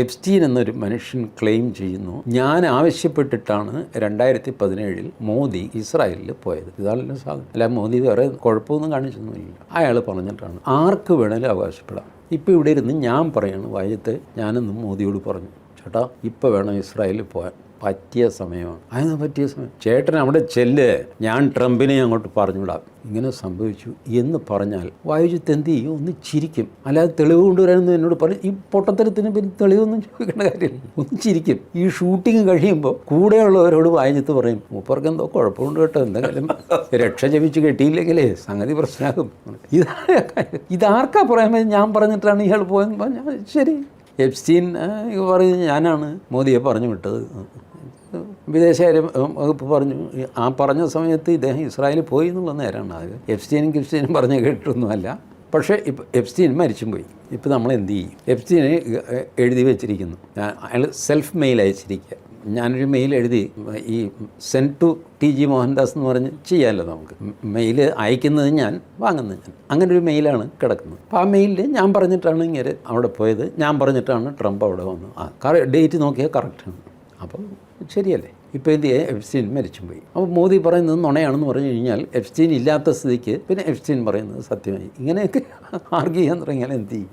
Epstein എന്നൊരു മനുഷ്യൻ claim ചെയ്യുന്നു, ഞാൻ ആവശ്യപ്പെട്ടിട്ടാണ് 2017 മോദി ഇസ്രായേലിൽ പോയത്. ഇതാണല്ലോ സാധനം. അല്ല, മോദി വേറെ കുഴപ്പമൊന്നും കാണിച്ചൊന്നുമില്ല. അയാൾ പറഞ്ഞിട്ടാണ്. ആർക്ക് വേണേലും അവകാശപ്പെടാം. ഇപ്പോൾ ഇവിടെ ഇരുന്ന് ഞാൻ പറയാണ്, വൈകിട്ട് ഞാനൊന്നും മോദിയോട് പറഞ്ഞു, ചേട്ടാ ഇപ്പോൾ വേണം ഇസ്രായേലിൽ പോകാൻ, പറ്റിയ സമയമാണ്. അതിന് പറ്റിയ സമയം, ചേട്ടൻ അവിടെ ചെല്ല്, ഞാൻ ട്രംപിനെ അങ്ങോട്ട് പറഞ്ഞുവിടാം, ഇങ്ങനെ സംഭവിച്ചു എന്ന് പറഞ്ഞാൽ വായുജിത്ത് എന്ത് ചെയ്യും? ഒന്ന് ചിരിക്കും. അല്ലാതെ തെളിവ് കൊണ്ടുവരാനൊന്നും എന്നോട് പറയും. ഈ പൊട്ടത്തരത്തിന് പിന്നെ തെളിവൊന്നും ചോദിക്കേണ്ട കാര്യമില്ല. ഒന്ന് ചിരിക്കും. ഈ ഷൂട്ടിങ് കഴിയുമ്പോൾ കൂടെയുള്ളവരോട് വായുജിത്ത് പറയും, മൂപ്പർക്ക് എന്തോ കുഴപ്പമുണ്ട് കേട്ടോ, എന്തെങ്കിലും രക്ഷ ജപിച്ച് കെട്ടിയില്ലെങ്കിലേ സംഗതി പ്രശ്നമാകും. ഇതാർക്കാ പറയാൻ? ഞാൻ പറഞ്ഞിട്ടാണ് ഇയാൾ പോയെന്ന് പറഞ്ഞാൽ ശരി. എപ്സ്റ്റീൻ പറയുന്നത് ഞാനാണ് മോദിയെ പറഞ്ഞു വിട്ടത്. വിദേശകാര്യ വകുപ്പ് പറഞ്ഞു. ആ പറഞ്ഞ സമയത്ത് ഇദ്ദേഹം ഇസ്രായേലിൽ പോയി എന്നുള്ള നേരമാണ്. അത് എപ്സ്റ്റീനും പറഞ്ഞ് കേട്ടൊന്നുമല്ല. പക്ഷേ ഇപ്പോൾ എപ്സ്റ്റീൻ മരിച്ചും പോയി. ഇപ്പോൾ നമ്മൾ എന്ത് ചെയ്യും? എപ്സ്റ്റീന് എഴുതി വെച്ചിരിക്കുന്നു, അയാൾ സെൽഫ് മെയിൽ അയച്ചിരിക്കുക. ഞാനൊരു മെയിൽ എഴുതി, ഈ സെൻഡ് ടു TG മോഹൻദാസ് എന്ന് പറഞ്ഞ് ചെയ്യാമല്ലോ നമുക്ക്. മെയിൽ അയക്കുന്നത് ഞാൻ, വാങ്ങുന്നത് ഞാൻ. അങ്ങനെ ഒരു മെയിലാണ് കിടക്കുന്നത്. അപ്പോൾ ആ മെയിലിൽ ഞാൻ പറഞ്ഞിട്ടാണ് ഇങ്ങനെ അവിടെ പോയത്, ഞാൻ പറഞ്ഞിട്ടാണ് ട്രംപ് അവിടെ വന്നത്. ഡേറ്റ് നോക്കിയാൽ കറക്റ്റാണ്. അപ്പോൾ ശരിയല്ലേ? ഇപ്പോൾ എന്ത് ചെയ്യുക? എപ്സ്റ്റീൻ മരിച്ചും പോയി. അപ്പോൾ മോദി പറയുന്നത് നുണയാണെന്ന് പറഞ്ഞു കഴിഞ്ഞാൽ എപ്സ്റ്റീൻ ഇല്ലാത്ത സ്ഥിതിക്ക് പിന്നെ എപ്സ്റ്റീൻ പറയുന്നത് സത്യമായി. ഇങ്ങനെയൊക്കെ ആർഗ്യ ചെയ്യാൻ തുടങ്ങിയാൽ എന്ത് ചെയ്യും?